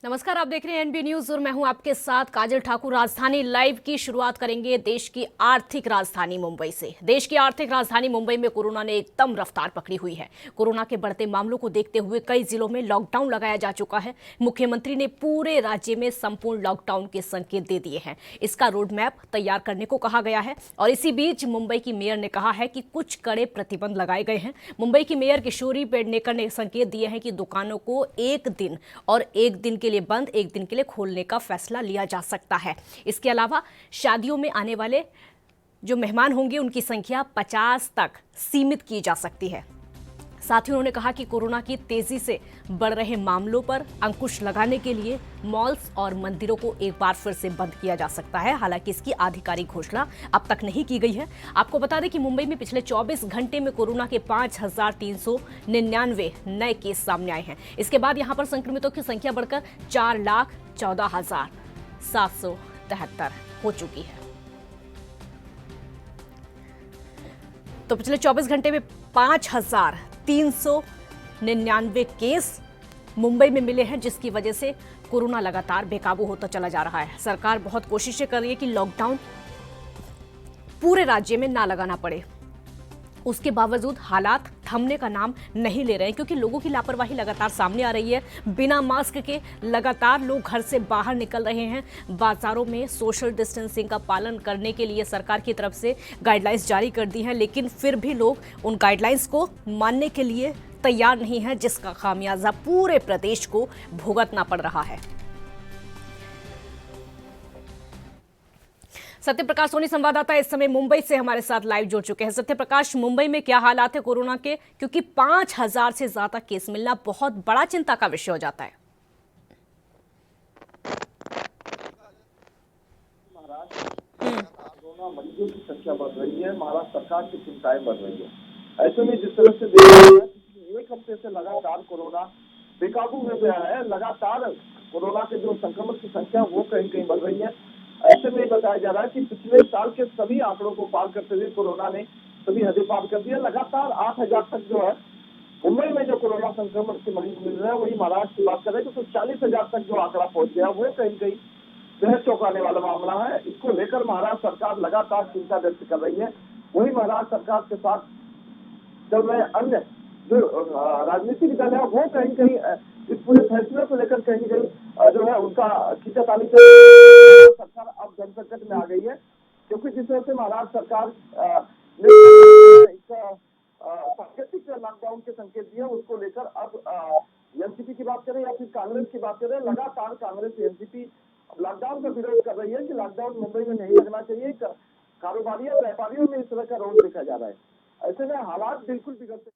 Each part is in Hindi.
नमस्कार, आप देख रहे हैं एनबी न्यूज और मैं हूं आपके साथ काजल ठाकुर। राजधानी लाइव की शुरुआत करेंगे देश की आर्थिक राजधानी मुंबई से। देश की आर्थिक राजधानी मुंबई में कोरोना ने एकदम रफ्तार पकड़ी हुई है। कोरोना के बढ़ते मामलों को देखते हुए कई जिलों में लॉकडाउन लगाया जा चुका है। मुख्यमंत्री ने पूरे राज्य में संपूर्ण लॉकडाउन के संकेत दे दिए हैं। इसका रोड मैप तैयार करने को कहा गया है और इसी बीच मुंबई की मेयर ने कहा है कि कुछ कड़े प्रतिबंध लगाए गए हैं। मुंबई की मेयर किशोरी पेडनेकर ने संकेत दिए हैं कि दुकानों को एक दिन और एक दिन के लिए बंद, एक दिन के लिए खोलने का फैसला लिया जा सकता है। इसके अलावा शादियों में आने वाले जो मेहमान होंगे उनकी संख्या 50 तक सीमित की जा सकती है। साथ ही उन्होंने कहा कि कोरोना की तेजी से बढ़ रहे मामलों पर अंकुश लगाने के लिए मॉल्स और मंदिरों को एक बार फिर से बंद किया जा सकता है। हालांकि इसकी आधिकारिक घोषणा अब तक नहीं की गई है। आपको बता दें कि मुंबई में पिछले 24 घंटे में कोरोना के 5,399 नए केस सामने आए हैं। इसके बाद यहां पर संक्रमितों की संख्या बढ़कर 4,14,773 हो चुकी है। तो पिछले 24 घंटे में 5,399 केस मुंबई में मिले हैं, जिसकी वजह से कोरोना लगातार बेकाबू होता चला जा रहा है। सरकार बहुत कोशिशें कर रही है कि लॉकडाउन पूरे राज्य में ना लगाना पड़े। उसके बावजूद हालात थमने का नाम नहीं ले रहे हैं, क्योंकि लोगों की लापरवाही लगातार सामने आ रही है। बिना मास्क के लगातार लोग घर से बाहर निकल रहे हैं। बाजारों में सोशल डिस्टेंसिंग का पालन करने के लिए सरकार की तरफ से गाइडलाइंस जारी कर दी हैं, लेकिन फिर भी लोग उन गाइडलाइंस को मानने के लिए तैयार नहीं है, जिसका खामियाजा पूरे प्रदेश को भुगतना पड़ रहा है। सत्य प्रकाश सोनी संवाददाता इस समय मुंबई से हमारे साथ लाइव जुड़ चुके हैं। सत्य प्रकाश, मुंबई में क्या हालात है कोरोना के, क्योंकि 5,000 से ज्यादा केस मिलना बहुत बड़ा चिंता का विषय हो जाता है। कोरोना मरीजों की संख्या बढ़ रही है, महाराष्ट्र सरकार की चिंताएं बढ़ रही है। ऐसे में जिस तरह से देख रहे हैं पिछले एक हफ्ते से लगातार कोरोना बेकाबू हो गया है। लगातार कोरोना के जो संक्रमण की संख्या वो कहीं कहीं बढ़ रही है। ऐसे में बताया जा रहा है कि पिछले साल के सभी आंकड़ों को पार करते हुए कोरोना ने सभी हदें पार कर दी है। लगातार 8,000 तक जो है मुंबई में जो कोरोना संक्रमण के मरीज मिल रहे हैं, वही महाराष्ट्र की बात कर रहे हैं तो 40,000 तक जो आंकड़ा पहुंच गया वो कहीं कहीं बेहद चौंकाने वाला मामला है। इसको लेकर महाराष्ट्र सरकार लगातार चिंता व्यक्त कर रही है। वही महाराष्ट्र सरकार के साथ जब मैं अन्य जो राजनीतिक दल है वो कहीं कहीं इस पूरे फैसले को लेकर कहीं कहीं जो है उनका खींचातानी कर सरकार अब जन संकट में आ गई है, क्योंकि जिस तरह से महाराष्ट्र सरकार ने सांकेतिक लॉकडाउन के संकेत दिए उसको लेकर अब एनसीपी की बात करें या फिर कांग्रेस की बात करें, लगातार कांग्रेस एनसीपी लॉकडाउन का विरोध कर रही है कि लॉकडाउन मुंबई में नहीं लगना चाहिए। कारोबारियों व्यापारियों में इस तरह का रोल देखा जा रहा है। ऐसे में हालात बिल्कुल बिगड़ते।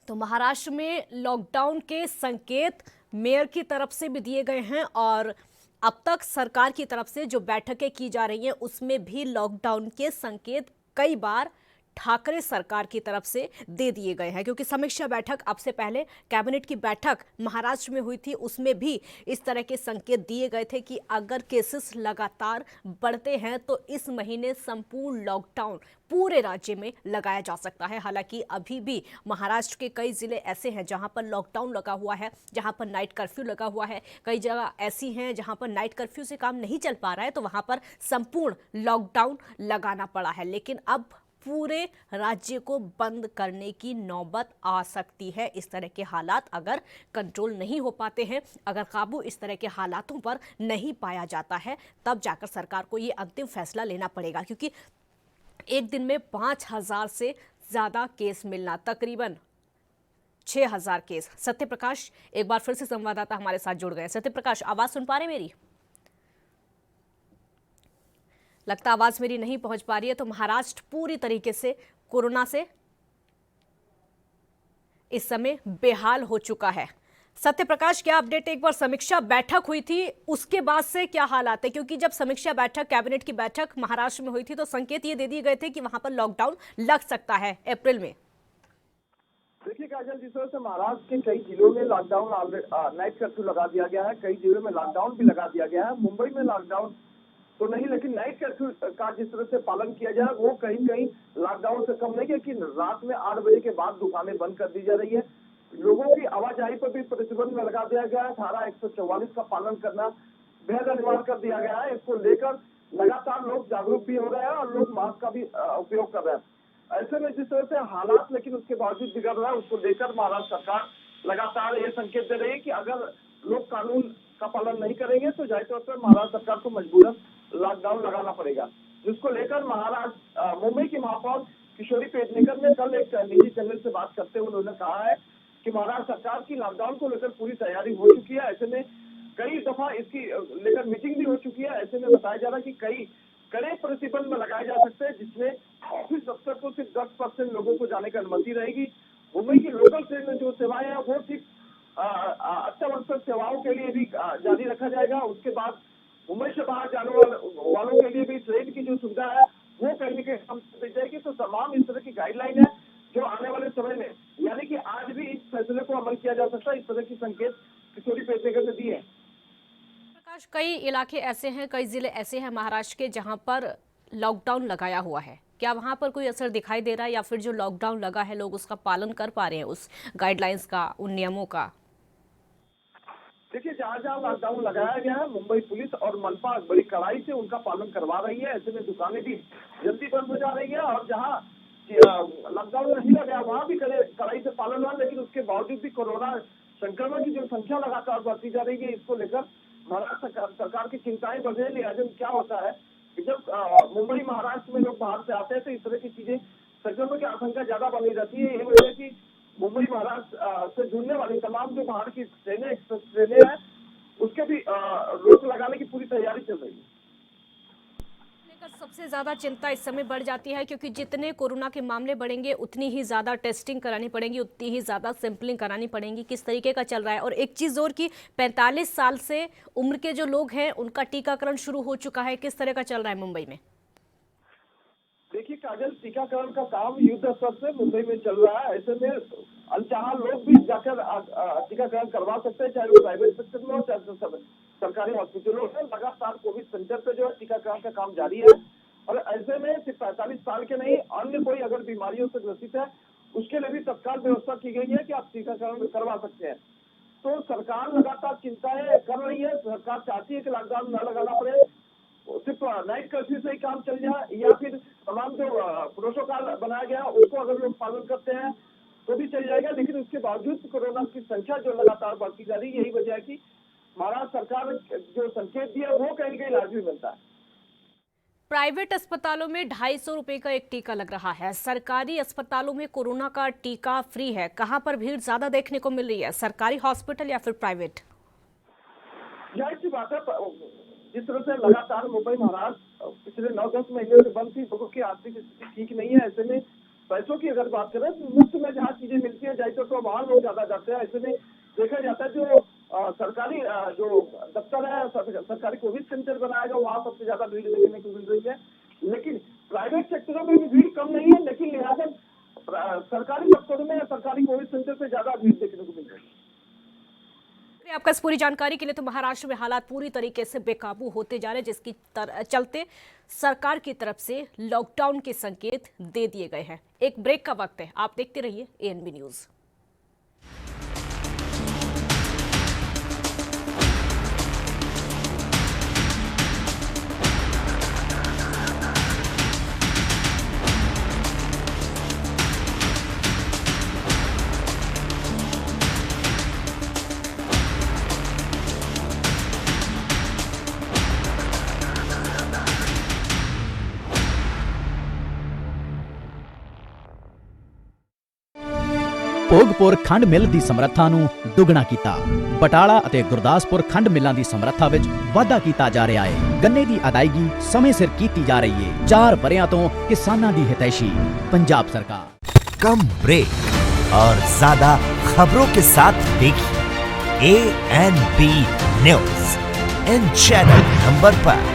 तो महाराष्ट्र में लॉकडाउन के संकेत मेयर की तरफ से भी दिए गए हैं और अब तक सरकार की तरफ से जो बैठकें की जा रही हैं उसमें भी लॉकडाउन के संकेत कई बार ठाकरे सरकार की तरफ से दे दिए गए हैं, क्योंकि समीक्षा बैठक अब से पहले कैबिनेट की बैठक महाराष्ट्र में हुई थी, उसमें भी इस तरह के संकेत दिए गए थे कि अगर केसेस लगातार बढ़ते हैं तो इस महीने संपूर्ण लॉकडाउन पूरे राज्य में लगाया जा सकता है। हालांकि अभी भी महाराष्ट्र के कई जिले ऐसे हैं जहां पर लॉकडाउन लगा हुआ है, जहां पर नाइट कर्फ्यू लगा हुआ है। कई जगह ऐसी हैं जहां पर नाइट कर्फ्यू से काम नहीं चल पा रहा है, तो वहां पर संपूर्ण लॉकडाउन लगाना पड़ा है। लेकिन अब पूरे राज्य को बंद करने की नौबत आ सकती है। इस तरह के हालात अगर कंट्रोल नहीं हो पाते हैं, अगर काबू इस तरह के हालातों पर नहीं पाया जाता है, तब जाकर सरकार को ये अंतिम फैसला लेना पड़ेगा, क्योंकि एक दिन में 5,000 से ज्यादा केस मिलना, तकरीबन 6,000 केस। सत्य प्रकाश एक बार फिर से संवाददाता हमारे साथ जुड़ गए। सत्य प्रकाश, आवाज सुन पा रहे मेरी? लगता आवाज मेरी नहीं पहुंच पा रही है। तो महाराष्ट्र पूरी तरीके से कोरोना से इस समय बेहाल हो चुका है। सत्य प्रकाश, क्या अपडेट? एक बार समीक्षा बैठक हुई थी, उसके बाद से क्या हालात है? क्योंकि जब समीक्षा बैठक, कैबिनेट की बैठक महाराष्ट्र में हुई थी तो संकेत ये दे दिए गए थे कि वहां पर लॉकडाउन लग सकता है अप्रैल में। देखिए काजल, जिस तरह से महाराष्ट्र के कई जिलों में लॉकडाउन नाइट कर्फ्यू लगा दिया गया है, कई जिलों में लॉकडाउन भी लगा दिया गया है। मुंबई में लॉकडाउन तो नहीं, लेकिन नाइट कर्फ्यू का जिस तरह से पालन किया जाए वो कहीं कहीं लॉकडाउन से कम नहीं है कि रात में 8 बजे के बाद दुकानें बंद कर दी जा रही है। लोगों की आवाजाही पर भी प्रतिबंध लगा दिया गया है। धारा 144 का पालन करना बेहद अनिवार्य कर दिया गया है। इसको लेकर लगातार लोग जागरूक भी हो रहे हैं और लोग मास्क का भी उपयोग कर रहे हैं। ऐसे में जिस तरह से हालात लेकिन उसके बावजूद बिगड़ रहा है, उसको लेकर महाराष्ट्र सरकार लगातार ये संकेत दे रही है कि अगर लोग कानून का पालन नहीं करेंगे तो जाहिर तौर पर महाराष्ट्र सरकार को मजबूरन लॉकडाउन लगाना पड़ेगा, जिसको लेकर महाराष्ट्र मुंबई की महापौर किशोरी पेडनेकर ने कल एक निजी चैनल से बात करते हुए उन्होंने कहा है कि महाराष्ट्र सरकार की लॉकडाउन को लेकर पूरी तैयारी हो चुकी है। ऐसे में कई दफा इसकी लेकर मीटिंग भी हो चुकी है। ऐसे में बताया जा रहा है कि कई कड़े प्रतिबंध लगाए जा सकते हैं, जिसमें ऑफिस दफ्तर को सिर्फ 10% लोगों को जाने की अनुमति रहेगी। मुंबई की लोकल ट्रेन में जो सेवाएं हैं वो सिर्फ अत्यावश्यक सेवाओं के लिए भी जारी रखा जाएगा। उसके बाद मुंबई से बाहर जाने वालों के लिए भी ट्रेन की जो सुविधा है वो करने के काम दी जाएगी। तो तमाम इस तरह की गाइडलाइन है जो आने वाले समय में, यानी कि आज भी इस फैसले को अमल किया जा सकता है। इस तरह की संकेत किशोरी पेडनेकर ने दी है। प्रकाश, कई इलाके ऐसे हैं, कई जिले ऐसे हैं महाराष्ट्र के जहां पर लॉकडाउन लगाया हुआ है, क्या वहां पर कोई असर दिखाई दे रहा है या फिर जो लॉकडाउन लगा है लोग उसका पालन कर पा रहे हैं, उस गाइडलाइंस का, उन नियमों का? देखिए, जहाँ जहाँ लॉकडाउन लगाया गया है मुंबई पुलिस और मनपा बड़ी कड़ाई से उनका पालन करवा रही है। ऐसे में दुकानें भी जल्दी बंद हो जा रही है और जहाँ लॉकडाउन नहीं लगा वहाँ भी कड़ाई से पालन हुआ, लेकिन उसके बावजूद भी कोरोना संक्रमण की जो संख्या लगातार बढ़ती जा रही है, इसको लेकर महाराष्ट्र सरकार की चिंताएं बढ़ रही है। लिहाजा क्या होता है कि जब मुंबई महाराष्ट्र में लोग बाहर से आते हैं तो इस तरह की चीजें संक्रमण की आशंका ज्यादा बनी रहती है। यही वजह की मुंबई महाराष्ट्र से जुड़ने वाली तमाम जो बाहर की ट्रेनें, एक्सप्रेस ट्रेनें हैं, उसके भी रोक लगाने की पूरी तैयारी चल रही है। सबसे ज्यादा चिंता इस समय बढ़ जाती है क्योंकि जितने कोरोना के मामले बढ़ेंगे उतनी ही ज्यादा टेस्टिंग करानी पड़ेगी, उतनी ही ज्यादा सैंपलिंग करानी पड़ेगी। किस तरीके का चल रहा है? और एक चीज और कि 45 साल से उम्र के जो लोग हैं उनका टीकाकरण शुरू हो चुका है, किस तरह का चल रहा है मुंबई में? देखिए काजल, टीकाकरण का काम युद्ध स्तर से मुंबई में चल रहा है। ऐसे में अनचाहा लोग भी जाकर टीकाकरण करवा सकते हैं, चाहे वो प्राइवेट सेक्टर में हो चाहे सरकारी हॉस्पिटलों में। लगातार कोविड सेंटर पे जो है टीकाकरण का काम जारी है और ऐसे में सिर्फ 45 साल के नहीं, अन्य कोई अगर बीमारियों से ग्रसित है उसके लिए भी तत्काल व्यवस्था की गई है कि आप टीकाकरण करवा सकते हैं। तो सरकार लगातार चिंताएं कर रही है। सरकार चाहती है कि लॉकडाउन न लगाना पड़े, सिर्फ नाइट कर्फ्यू से ही काम चल जाए या फिर तमाम जो प्रोटोकॉल बनाया गया उसको अगर लोग पालन करते हैं तो भी चल जाएगा। लेकिन उसके बावजूद कोरोना की संख्या जो लगातार बढ़ती जा रही है, यही वजह है कि महाराष्ट्र सरकार जो संकेत दिया वो कहीं कहीं लाजमी बनता है। प्राइवेट अस्पतालों में 250 रुपए का एक टीका लग रहा है, सरकारी अस्पतालों में कोरोना का टीका फ्री है। कहां पर भीड़ ज्यादा देखने को मिल रही है, सरकारी हॉस्पिटल या फिर प्राइवेट? जाहिर सी बात है, जिस तरह से लगातार मुंबई महाराष्ट्र पिछले 9-10 महीने से बंद थी, लोगों की आर्थिक स्थिति ठीक नहीं है। ऐसे में पैसों की अगर बात करें तो मुफ्त में जहाँ चीजें मिलती है जाए तो वहाँ लोग ज्यादा जाते हैं। ऐसे में देखा जाता है जो सरकारी जो दफ्तर है, सरकारी कोविड सेंटर बनाया गया, वहाँ सबसे ज्यादा भीड़ देखने को मिल रही है। लेकिन प्राइवेट सेक्टरों में भी भीड़ कम नहीं है, लेकिन लिहाजा सरकारी दफ्तरों में सरकारी कोविड सेंटर पे ज्यादा भीड़ देखने को मिल रही है। आपका इस पूरी जानकारी के लिए। तो महाराष्ट्र में हालात पूरी तरीके से बेकाबू होते जा रहे हैं, जिसकी चलते सरकार की तरफ से लॉकडाउन के संकेत दे दिए गए हैं। एक ब्रेक का वक्त है, आप देखते रहिए ANB न्यूज। ਭੋਗਪੁਰ ਖੰਡ ਮਿੱਲ ਦੀ ਸਮਰੱਥਾ ਨੂੰ ਦੁੱਗਣਾ ਕੀਤਾ। ਬਟਾਲਾ ਅਤੇ ਗੁਰਦਾਸਪੁਰ ਖੰਡ ਮਿੱਲਾਂ ਦੀ ਸਮਰੱਥਾ ਵਿੱਚ ਵਾਧਾ ਕੀਤਾ ਜਾ ਰਿਹਾ ਹੈ। ਗੰਨੇ ਦੀ ਅਦਾਇਗੀ ਸਮੇਂ ਸਿਰ ਕੀਤੀ ਜਾ ਰਹੀ ਹੈ। 4 ਵਰਿਆਂ ਤੋਂ ਕਿਸਾਨਾਂ ਦੀ ਹਿਤੈਸ਼ੀ ਪੰਜਾਬ सरकार। कम ब्रेक और ज्यादा खबरों के साथ देखिए ANB news in channel number पर।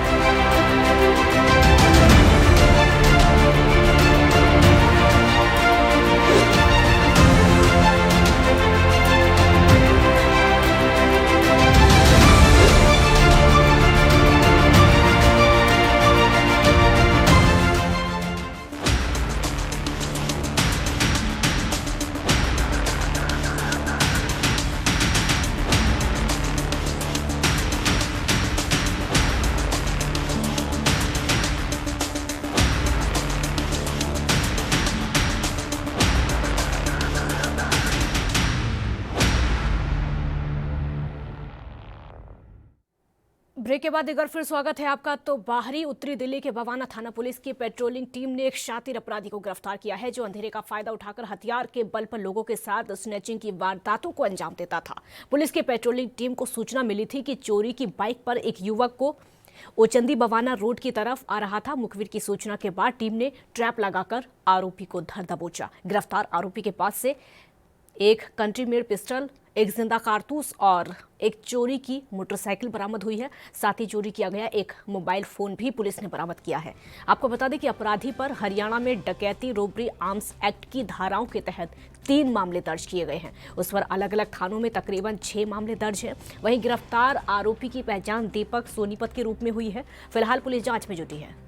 के बाद एक बार फिर स्वागत है आपका। तो बाहरी उत्तरी दिल्ली के बवाना थाना पुलिस की पेट्रोलिंग टीम ने एक शातिर अपराधी को गिरफ्तार किया है जो अंधेरे का फायदा उठाकर हथियार के बल पर लोगों के साथ स्नैचिंग की वारदातों को अंजाम देता था। पुलिस की पेट्रोलिंग टीम को सूचना मिली थी कि चोरी की बाइक पर एक युवक को ओचंदी बवाना रोड की तरफ आ रहा था। मुखबिर की सूचना के बाद टीम ने ट्रैप लगाकर आरोपी को धर दबोचा। गिरफ्तार आरोपी के पास से एक कंट्री मेड पिस्टल, एक जिंदा कारतूस और एक चोरी की मोटरसाइकिल बरामद हुई है। साथ ही चोरी किया गया एक मोबाइल फोन भी पुलिस ने बरामद किया है। आपको बता दें कि अपराधी पर हरियाणा में डकैती, रोबरी, आर्म्स एक्ट की धाराओं के तहत 3 मामले दर्ज किए गए हैं। उस पर अलग अलग थानों में तकरीबन 6 मामले दर्ज हैं। वहीं गिरफ्तार आरोपी की पहचान दीपक सोनीपत के रूप में हुई है। फिलहाल पुलिस जांच में जुटी है।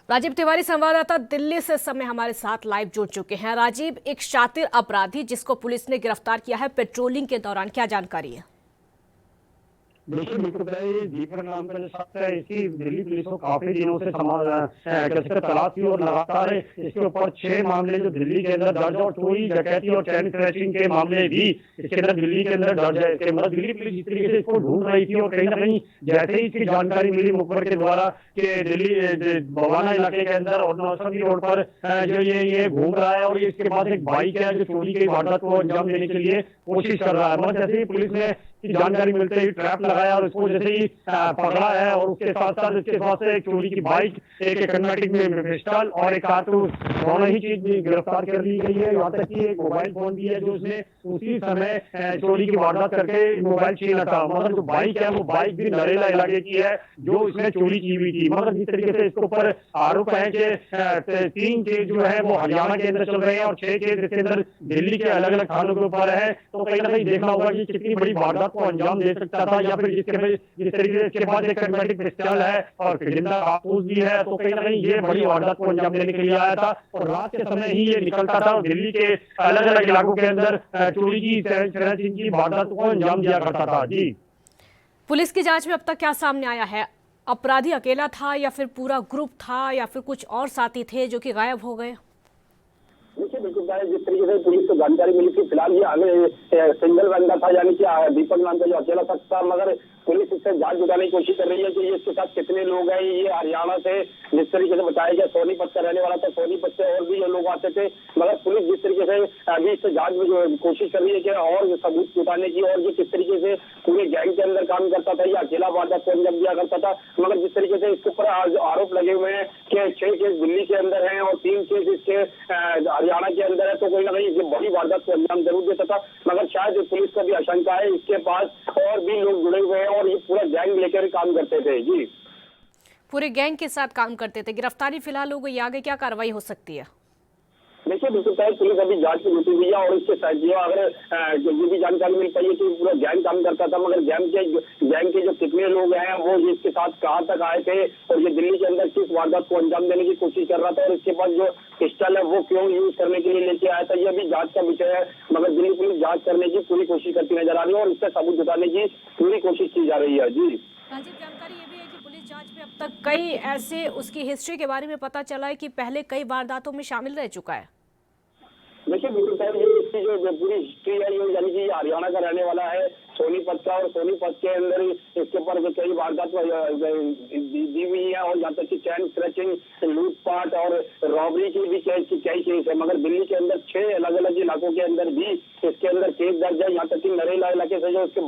राजीव तिवारी संवाददाता दिल्ली से समय हमारे साथ लाइव जुड़ चुके हैं। राजीव, एक शातिर अपराधी जिसको पुलिस ने गिरफ्तार किया है पेट्रोलिंग के दौरान, क्या जानकारी है? बिल्कुल दीपक नाम का जो शख्स है, इसकी दिल्ली पुलिस को काफी दिनों से तलाश की और लगातार इसके ऊपर 6 मामले जो दिल्ली के अंदर दर्ज है और चोरी, डकैती और चैन स्नैचिंग के मामले भी इसके अंदर दिल्ली के अंदर दर्ज है। इसके मतलब दिल्ली पुलिस इस तरीके से इसको ढूंढ रही थी और कहीं ना कहीं जैसे ही इसकी जानकारी मिली मुखबिर के द्वारा कि दिल्ली बवाना इलाके के अंदर और नौसंदी रोड पर जो ये घूम रहा है और इसके पास एक बाइक है जो चोरी की वारदात को अंजाम देने के लिए कोशिश कर रहा है। मतलब जैसे ही पुलिस ने की जानकारी मिलते ही ट्रैप लगाया और उसको जैसे ही पकड़ा है और उसके साथ साथ उसके पास से एक चोरी की बाइक, एक कंडक्टिंग में पिस्टल और एक कारतूस, दोनों ही चीज गिरफ्तार कर ली गई है। यहाँ तक कि एक मोबाइल फोन भी है जो उसने उसी समय चोरी की वारदात करके मोबाइल छीना था। मतलब जो बाइक है वो बाइक भी नरेला इलाके की है जो उसने चोरी की हुई थी। मतलब जिस तरीके से इसके ऊपर आरोप है कि 3 केस जो है वो हरियाणा के अंदर चल रहे हैं और 6 केस इसके अंदर दिल्ली के अलग अलग थानों के ऊपर है। तो कहीं ना कहीं देखना होगा कि कितनी बड़ी वारदात को अंजाम दे सकता था या फिर जिस तरीके से इसके बाद एक कंडक्टिंग पिस्टल है और जिंदा कारतूस भी है। तो कहीं ना कहीं ये बड़ी वारदात को अंजाम देने के लिए आया था और रात के समय ही ये निकलता था और दिल्ली के अलग अलग इलाकों के अंदर चोरी की वारदात को अंजाम दिया करता था। जी, पुलिस की जांच में अब तक क्या सामने आया है? अपराधी अकेला था या फिर पूरा ग्रुप था या फिर कुछ और साथी थे जो कि गायब हो गए? देखिए बिल्कुल जिस तरीके से पुलिस को जानकारी मिली थी, फिलहाल ये आगे सिंगल बंदा था, यानी कि दीपक नाम का जो अकेला शख्स था, मगर पुलिस इससे जांच जुटाने की कोशिश कर रही है कि ये इसके साथ कितने लोग हैं। ये हरियाणा से जिस तरीके से बताया गया सोनीपत का रहने वाला था, सोनीपत से और भी लोग आते थे, मगर पुलिस जिस तरीके से अभी इससे जांच में कोशिश कर रही है कि और सबूत जुटाने की और ये किस तरीके से पूरे गैंग के अंदर काम करता था या अकेला वारदात को अंजाम दिया करता था। मगर जिस तरीके से इसके ऊपर आरोप लगे हुए हैं कि 6 केस दिल्ली के अंदर हैं और 3 केस इसके हरियाणा के अंदर है, तो कहीं ना कहीं ये बड़ी वारदात को अंजाम जरूर देता था। मगर शायद पुलिस को भी आशंका है इसके पास और भी लोग जुड़े हुए हैं और ये पूरा गैंग लेकर काम करते थे। जी, पूरे गैंग के साथ काम करते थे। गिरफ्तारी फिलहाल हो गई, आगे क्या कार्रवाई हो सकती है? देखिए बिल्कुल पुलिस अभी जांच में जुटी हुई है और इसके साथ जो अगर ये भी जानकारी मिल पाई है कि पूरा गैंग काम करता था, मगर गैंग के जो कितने लोग हैं वो इसके साथ कहाँ तक आए थे और ये दिल्ली के अंदर किस वारदात को अंजाम देने की कोशिश कर रहा था और इसके बाद जो पिस्टल है वो क्यों यूज करने के लिए लेके आया था, ये भी जांच का विषय है। मगर दिल्ली पुलिस जांच करने की पूरी कोशिश करती नजर आ रही है और इससे सबूत जुटाने की पूरी कोशिश की जा रही है। जी राजीव, जानकारी ये भी है कि पुलिस जांच में अब तक कई ऐसे उसकी हिस्ट्री के बारे में पता चला है कि पहले कई वारदातों में शामिल रह चुका है। देखिए बिल्कुल ये इसकी जो पूरी हिस्ट्री है ये यानी कि हरियाणा का रहने वाला है, सोनीपत का, और सोनीपत के अंदर इसके ऊपर कई वारदात दी हुई है और यहाँ तक कि चैन स्नैचिंग, लूटपाट और रॉबरी की भी कई केस है। मगर दिल्ली के अंदर 6 अलग अलग इलाकों के अंदर भी इसके अंदर केस दर्ज है। यहाँ तक कि नरेला इलाके से जो इसके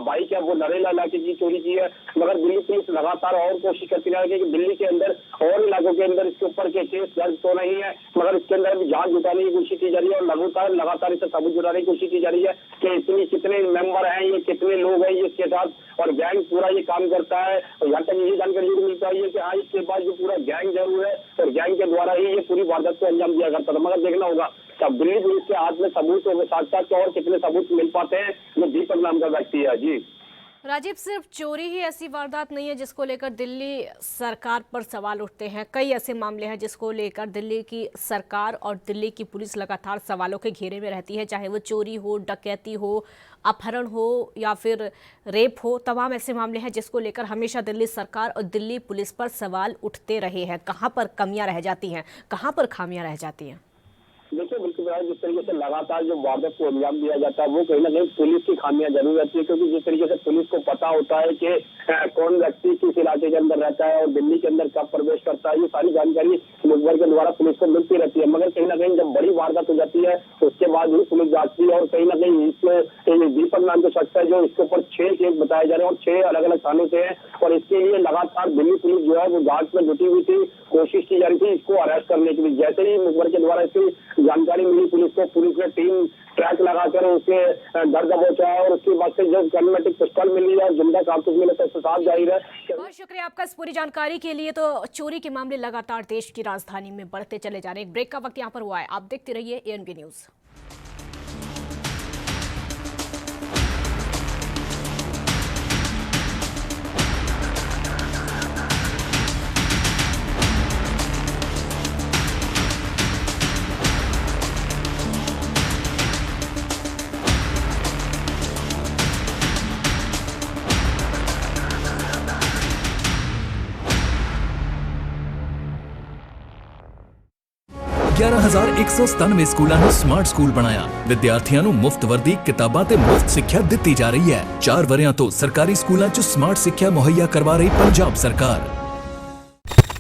बाइक है वो नरेला इलाके की चोरी की है। मगर दिल्ली पुलिस लगातार और कोशिश करती रही है कि दिल्ली के अंदर और इलाकों के अंदर इसके ऊपर के केस दर्ज तो नहीं है, मगर इसके अंदर भी जांच जुटाने की कोशिश की जा रही है और लगातार इसे सबूत जुटाने की कोशिश की जा रही है कि इसमें कितने मेंबर हैं, ये कितने लोग हैं इसके साथ और गैंग पूरा ये काम करता है। और यहाँ तक ये जानकारी मिल पाई है कि हाँ इसके बाद जो पूरा गैंग जरूर है और गैंग के द्वारा ही ये पूरी वारदात को अंजाम दिया करता था। मगर देखना होगा तब दिल्ली पुलिस के हाथ में सबूत के साथ साथ और कितने सबूत मिल पाते हैं जो दीपक नाम का व्यक्ति है। जी राजीव, सिर्फ चोरी ही ऐसी वारदात नहीं है जिसको लेकर दिल्ली सरकार पर सवाल उठते हैं। कई ऐसे मामले हैं जिसको लेकर दिल्ली की सरकार और दिल्ली की पुलिस लगातार सवालों के घेरे में रहती है, चाहे वो चोरी हो, डकैती हो, अपहरण हो या फिर रेप हो। तमाम ऐसे मामले हैं जिसको लेकर हमेशा दिल्ली सरकार और दिल्ली पुलिस पर सवाल उठते रहे हैं। कहाँ पर कमियां रह जाती हैं, कहाँ पर खामियां रह जाती हैं? देखिए बिल्कुल भाई, जिस तरीके से लगातार जो वारदात को अंजाम दिया जाता है वो कहीं ना कहीं पुलिस की खामियां जरूर रहती है, क्योंकि जिस तरीके से पुलिस को पता होता है कि कौन व्यक्ति किस इलाके के अंदर रहता है और दिल्ली के अंदर कब प्रवेश करता है, ये सारी जानकारी मुखबिर के द्वारा पुलिस को मिलती रहती है। मगर कहीं ना कहीं जब बड़ी वारदात हो जाती है उसके बाद भी पुलिस जांचती है और कहीं ना कहीं इसमें दीपक नाम के शख्स है जो इसके ऊपर 6 केस बताए जा रहे हैं और 6 अलग अलग थानों से हैं, और इसके लिए लगातार दिल्ली पुलिस जो है वो जांच में जुटी हुई थी, कोशिश की जा रही थी इसको अरेस्ट करने की। जैसे ही मुखबिर के द्वारा इसकी जानकारी मिली पुलिस को, पुलिस ने टीम ट्रैक लगाकर उसके घर दबोचा है और उसके बाद से जब ऑटोमेटिक पिस्टल मिली है, जिंदा कारतूस मिले तो साथ जाहिर है। बहुत शुक्रिया आपका इस पूरी जानकारी के लिए। तो चोरी के मामले लगातार देश की राजधानी में बढ़ते चले जा रहे हैं। ब्रेक का वक्त यहाँ पर हुआ है, आप देखते रहिए ANB न्यूज। ग्यारह 1197 ਸਕੂਲਾਂ ਨੂੰ ਸਮਾਰਟ ਸਕੂਲ ਬਣਾਇਆ। ਵਿਦਿਆਰਥੀਆਂ ਨੂੰ ਮੁਫਤ ਵਰਦੀ, ਕਿਤਾਬਾਂ ਤੇ ਮੁਫਤ ਸਿੱਖਿਆ ਦਿੱਤੀ ਜਾ ਰਹੀ ਹੈ। 4 ਵਰਿਆਂ ਤੋਂ ਸਰਕਾਰੀ ਸਕੂਲਾਂ 'ਚ ਸਮਾਰਟ ਸਿੱਖਿਆ ਮੁਹੱਈਆ ਕਰਵਾ ਰਹੀ पंजाब सरकार।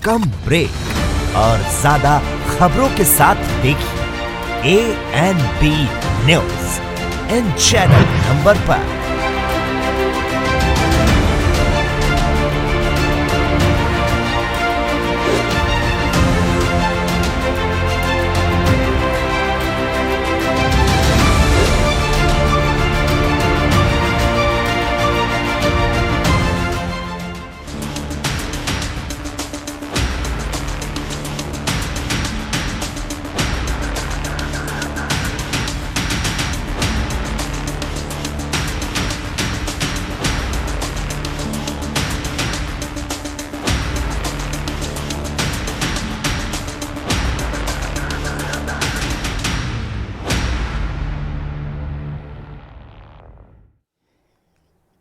कम ब्रेक और ज्यादा खबरों के साथ देखिए ANB news in channel number पर।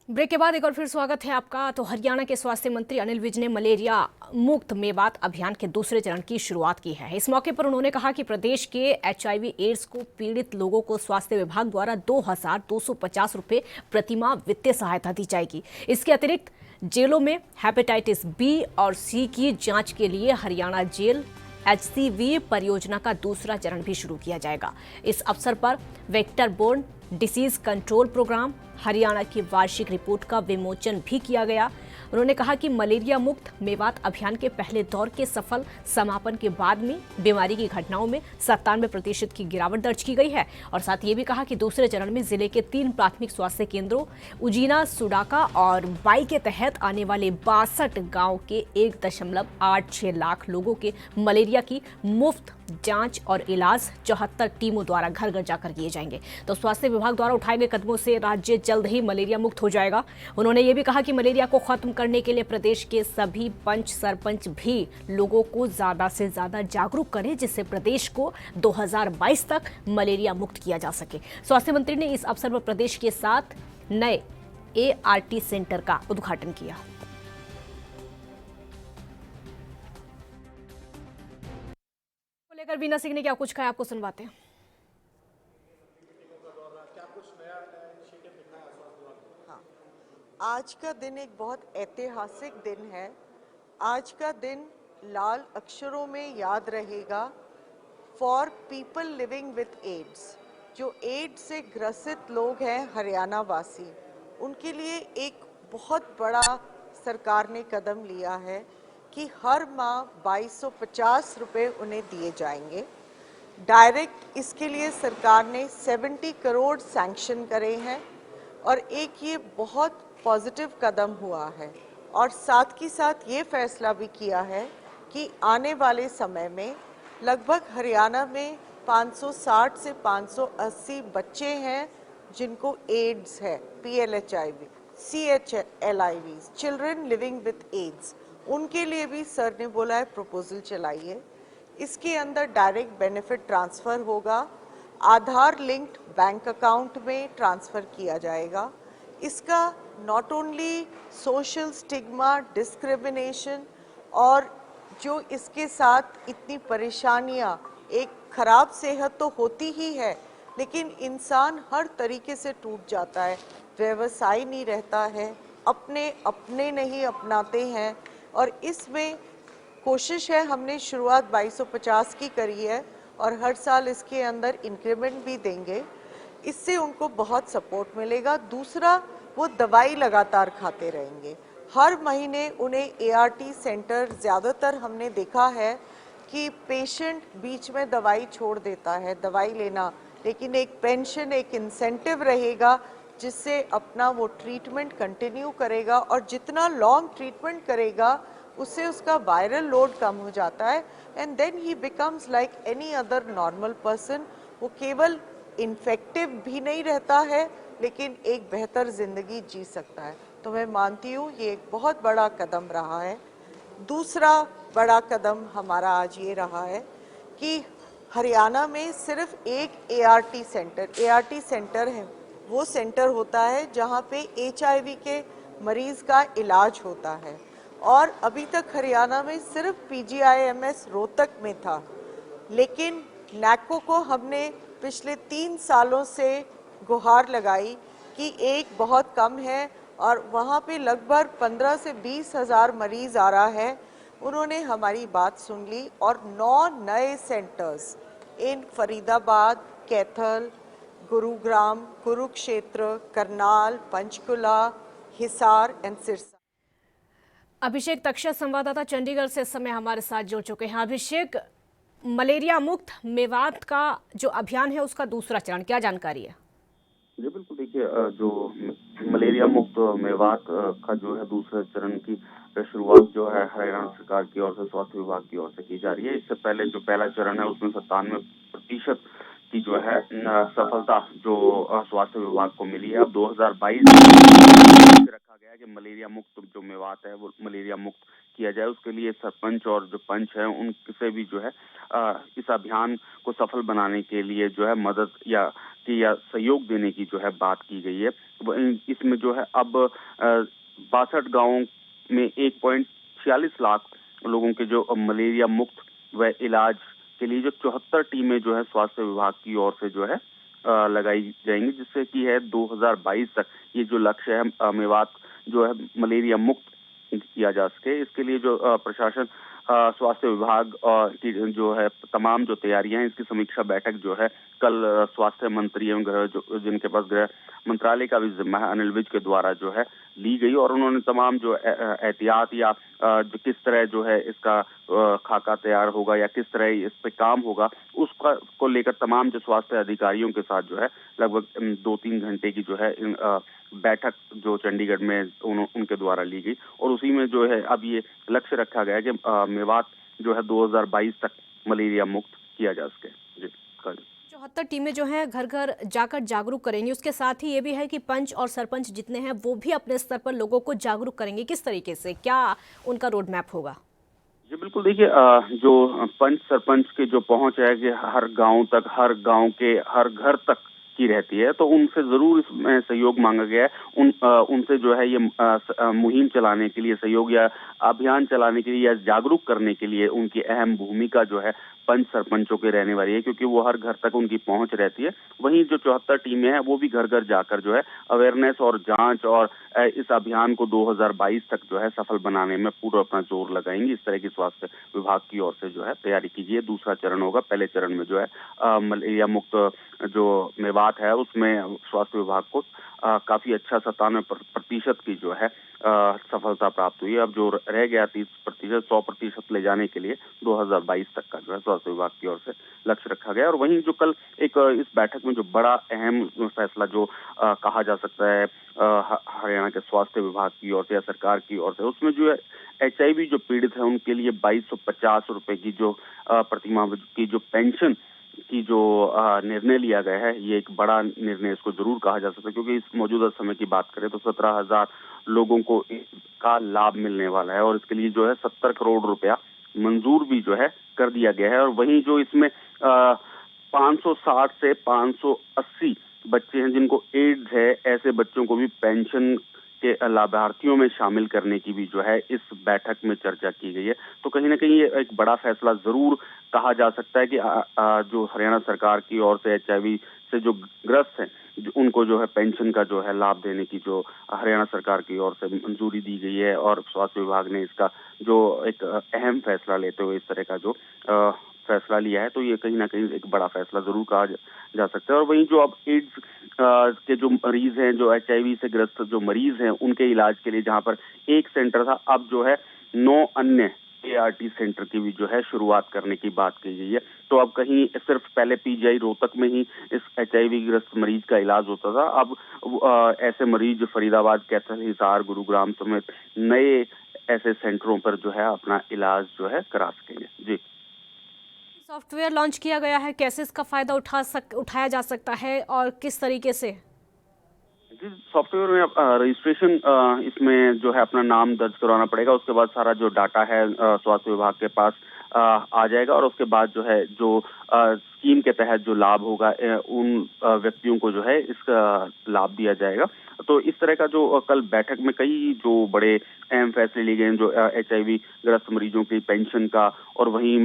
ब्रेक के बाद एक बार फिर स्वागत है आपका। तो हरियाणा के स्वास्थ्य मंत्री अनिल विज ने मलेरिया मुक्त मेवात अभियान के दूसरे चरण की शुरुआत की है। इस मौके पर उन्होंने कहा कि प्रदेश के HIV एड्स को पीड़ित लोगों को स्वास्थ्य विभाग द्वारा 2250 रुपये प्रतिमाह वित्तीय सहायता दी जाएगी। इसके अतिरिक्त जेलों में हेपेटाइटिस B और C की जांच के लिए हरियाणा जेल HCV परियोजना का दूसरा चरण भी शुरू किया जाएगा। इस अवसर पर vector borne disease control programme Haryana की वार्षिक रिपोर्ट का विमोचन भी किया गया। उन्होंने कहा कि मलेरिया मुक्त मेवात अभियान के पहले दौर के सफल समापन के बाद में बीमारी की घटनाओं में 97% की गिरावट दर्ज की गई है। और साथ ये भी कहा कि दूसरे चरण में जिले के 3 प्राथमिक स्वास्थ्य केंद्रों उजीना, सुडाका और बाई के तहत आने वाले 62 गांव के 1.86 लाख लोगों के मलेरिया की मुफ्त जांच और इलाज 74 टीमों द्वारा घर घर जाकर किए जाएंगे। तो स्वास्थ्य विभाग द्वारा उठाए गए कदमों से राज्य जल्द ही मलेरिया मुक्त हो जाएगा। उन्होंने ये भी कहा कि मलेरिया को खत्म करने के लिए प्रदेश के सभी पंच सरपंच भी लोगों को ज्यादा से ज्यादा जागरूक करें, जिससे प्रदेश को 2022 तक मलेरिया मुक्त किया जा सके। स्वास्थ्य मंत्री ने इस अवसर पर प्रदेश के 7 नए ART सेंटर का उद्घाटन किया। लेकर वीना सिंह ने क्या कुछ कहा, आपको सुनवाते हैं। हाँ, आज का दिन एक बहुत ऐतिहासिक दिन है। आज का दिन लाल अक्षरों में याद रहेगा for people living with AIDS. जो एड्स से ग्रसित लोग हैं हरियाणा वासी, उनके लिए एक बहुत बड़ा सरकार ने कदम लिया है कि हर माह 2250 रुपये उन्हें दिए जाएंगे डायरेक्ट। इसके लिए सरकार ने 70 करोड़ सैंक्शन करे हैं और एक ये बहुत पॉजिटिव कदम हुआ है। और साथ ही साथ ये फैसला भी किया है कि आने वाले समय में लगभग हरियाणा में 560 से 580 बच्चे हैं जिनको एड्स है, PLHIV, CHLIV, children living with AIDS. उनके लिए भी सर ने बोला है प्रपोजल चलाइए। इसके अंदर डायरेक्ट बेनिफिट ट्रांसफ़र होगा, आधार लिंक्ड बैंक अकाउंट में ट्रांसफ़र किया जाएगा। इसका not only social stigma, discrimination और जो इसके साथ इतनी परेशानियां एक खराब सेहत तो होती ही है, लेकिन इंसान हर तरीके से टूट जाता है, व्यवसाय नहीं रहता है, अपने अपने नहीं अपनाते हैं। और इसमें कोशिश है, हमने शुरुआत 2250 की करी है और हर साल इसके अंदर इंक्रीमेंट भी देंगे, इससे उनको बहुत सपोर्ट मिलेगा। दूसरा, वो दवाई लगातार खाते रहेंगे। हर महीने उन्हें एआरटी सेंटर, ज़्यादातर हमने देखा है कि पेशेंट बीच में दवाई छोड़ देता है दवाई लेना, लेकिन एक पेंशन, एक इंसेंटिव रहेगा जिससे अपना वो ट्रीटमेंट कंटिन्यू करेगा, और जितना लॉन्ग ट्रीटमेंट करेगा उससे उसका वायरल लोड कम हो जाता है, and then he becomes like any other normal person. वो केवल इन्फेक्टिव भी नहीं रहता है, लेकिन एक बेहतर ज़िंदगी जी सकता है। तो मैं मानती हूँ ये एक बहुत बड़ा कदम रहा है। दूसरा बड़ा कदम हमारा आज ये रहा है कि हरियाणा में सिर्फ एक एआरटी सेंटर है, वो सेंटर होता है जहाँ पे एचआईवी के मरीज़ का इलाज होता है, और अभी तक हरियाणा में सिर्फ पीजीआईएमएस रोहतक में था। लेकिन नैको को हमने पिछले 3 सालों से गुहार लगाई कि एक बहुत कम है, और वहाँ पे लगभग 15 से 20 हज़ार मरीज आ रहा है। उन्होंने हमारी बात सुन ली और 9 नए centres in Faridabad, Kaithal, Gurugram, Kurukshetra, Karnal, Panchkula, Hisar and Sirsa. Abhishek Takshat संवाददाता चंडीगढ़ से इस समय हमारे साथ जुड़ चुके हैं। अभिषेक, मलेरिया मुक्त मेवात का जो अभियान है उसका दूसरा चरण, क्या जानकारी है? जी बिल्कुल, देखिए जो मलेरिया मुक्त मेवात का जो है दूसरे चरण की शुरुआत जो है हरियाणा सरकार की ओर से, स्वास्थ्य विभाग की ओर से की जा रही है। इससे पहले जो पहला चरण है उसमें 97% की जो है सफलता जो स्वास्थ्य विभाग को मिली है। अब 2022 रखा गया है कि मलेरिया मुक्त जो मेवात है वो मलेरिया मुक्त किया जाए। उसके लिए सरपंच और जो पंच है उनसे भी जो है इस अभियान को सफल बनाने के लिए जो है मदद या सहयोग देने की जो है बात की गई है। इसमें जो है अब 62 गांवों में 1.46 लाख लोगों के जो मलेरिया मुक्त व इलाज के लिए जो 74 टीमें जो है स्वास्थ्य विभाग की ओर से जो है लगाई जाएंगी, जिससे कि है 2022 तक ये जो लक्ष्य है मेवात जो है मलेरिया मुक्त किया जा सके। इसके लिए जो प्रशासन, स्वास्थ्य विभाग की जो है तमाम जो तैयारियां हैं, इसकी समीक्षा बैठक जो है कल स्वास्थ्य मंत्री एवं गृह जिनके पास गृह मंत्रालय का भी जिम्मा है, अनिल विज के द्वारा जो है ली गई, और उन्होंने तमाम जो एहतियात या जो किस तरह जो है इसका खाका तैयार होगा या किस तरह इस पे काम होगा उसका को लेकर तमाम जो स्वास्थ्य अधिकारियों के साथ जो है लगभग 2-3 घंटे की जो है बैठक जो चंडीगढ़ में उनके द्वारा ली गई, और उसी में जो है अब ये लक्ष्य रखा गया है कि मेवात जो है 2022 तक मलेरिया मुक्त किया जा सके। जी, 74 टीमें जो हैं घर घर जाकर जागरूक करेंगी। उसके साथ ही ये भी है कि पंच और सरपंच जितने हैं वो भी अपने स्तर पर लोगों को जागरूक करेंगे। किस तरीके से, क्या उनका रोड मैप होगा? जी बिल्कुल, देखिए जो पंच सरपंच की जो पहुंच है कि हर गांव तक, हर गांव के हर घर तक की रहती है, तो उनसे जरूर इसमें सहयोग मांगा गया है। उनसे जो है ये मुहिम चलाने के लिए सहयोग या अभियान चलाने के लिए या जागरूक करने के लिए उनकी अहम भूमिका जो है पंच सरपंचों के रहने वाली है, क्योंकि वो हर घर तक उनकी पहुंच रहती है। वहीं जो 74 टीमें हैं वो भी घर घर जाकर जो है अवेयरनेस और जांच और इस अभियान को 2022 तक जो है सफल बनाने में पूरा अपना जोर लगाएंगी। इस तरह की स्वास्थ्य विभाग की ओर से जो है तैयारी की गई है। दूसरा चरण होगा। पहले चरण में जो है मलेरिया मुक्त जो मेवात है उसमें स्वास्थ्य विभाग को काफी अच्छा 97% की जो है सफलता प्राप्त हुई है। अब जो रह गया 30%, 100% ले जाने के लिए 2022 तक का जो है स्वास्थ्य विभाग की ओर से लक्ष्य रखा गया। और वहीं जो कल एक इस बैठक में जो बड़ा अहम फैसला जो कहा जा सकता है हरियाणा के स्वास्थ्य विभाग की ओर से या सरकार की ओर से, उसमें जो है HIV जो पीड़ित है उनके लिए 2250 रुपए की जो प्रतिमाह की जो पेंशन की जो निर्णय लिया गया है, ये एक बड़ा निर्णय इसको जरूर कहा जा सकता है, क्योंकि इस मौजूदा समय की बात करें तो 17,000 लोगों को इसका लाभ मिलने वाला है, और इसके लिए जो है 70 करोड़ रुपया मंजूर भी जो है कर दिया गया है। और वहीं जो इसमें 560 से 580 बच्चे हैं जिनको एड्स है, ऐसे बच्चों को भी पेंशन के लाभार्थियों में शामिल करने की भी जो है इस बैठक में चर्चा की गई है। तो कहीं ना कहीं ये एक बड़ा फैसला जरूर कहा जा सकता है कि जो हरियाणा सरकार की ओर से HIV से जो ग्रस्त हैं उनको जो है पेंशन का जो है लाभ देने की जो हरियाणा सरकार की ओर से मंजूरी दी गई है, और स्वास्थ्य विभाग ने इसका जो एक अहम फैसला लेते हुए इस तरह का जो फैसला लिया है, तो ये कहीं ना कहीं एक बड़ा फैसला जरूर कहा जा सकता है। और वहीं जो अब एड्स के जो मरीज हैं, जो HIV से ग्रस्त जो मरीज हैं, उनके इलाज के लिए जहां पर एक सेंटर था, अब जो है 9 अन्य ART सेंटर की भी जो है शुरुआत करने की बात की गई है। तो अब कहीं सिर्फ पहले PGI रोहतक में ही इस HIV ग्रस्त मरीज का इलाज होता था, अब ऐसे मरीज फरीदाबाद, कैथल, हिसार, गुरुग्राम समेत नए ऐसे सेंटरों पर जो है अपना इलाज जो है करा सकेंगे। जी, सॉफ्टवेयर लॉन्च किया गया है, कैसे इसका फायदा उठाया जा सकता है और किस तरीके से? जिस सॉफ्टवेयर में रजिस्ट्रेशन इसमें जो है अपना नाम दर्ज करवाना पड़ेगा, उसके बाद सारा जो डाटा है स्वास्थ्य विभाग के पास आ जाएगा, और उसके बाद जो है जो स्कीम के तहत जो लाभ होगा उन व्यक्तियों को जो है इसका लाभ दिया जाएगा। तो इस तरह का जो कल बैठक में कई जो बड़े अहम फैसले लिए गए, जो HIV ग्रस्त मरीजों की पेंशन का, और वहीं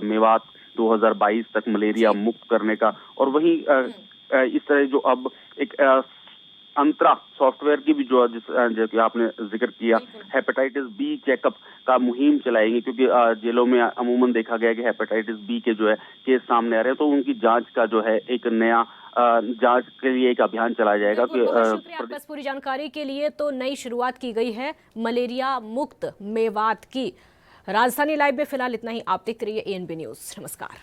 मेवात 2022 तक मलेरिया मुक्त करने का, और वहीं इस तरह जो अब एक अंतरा सॉफ्टवेयर की भी जो कि आपने जिक्र किया, हेपेटाइटिस B चेकअप का मुहिम चलाएंगे, क्योंकि जेलों में अमूमन देखा गया कि हेपेटाइटिस B के जो है केस सामने आ रहे हैं, तो उनकी जांच का जो है एक नया जांच के लिए एक अभियान चलाया जाएगा। बहुत शुक्रिया आपका पूरी जानकारी के लिए। तो नई शुरुआत की गई है मलेरिया मुक्त मेवात की। राजधानी लाइव में फिलहाल इतना ही। आप देख रही है ANB न्यूज। नमस्कार।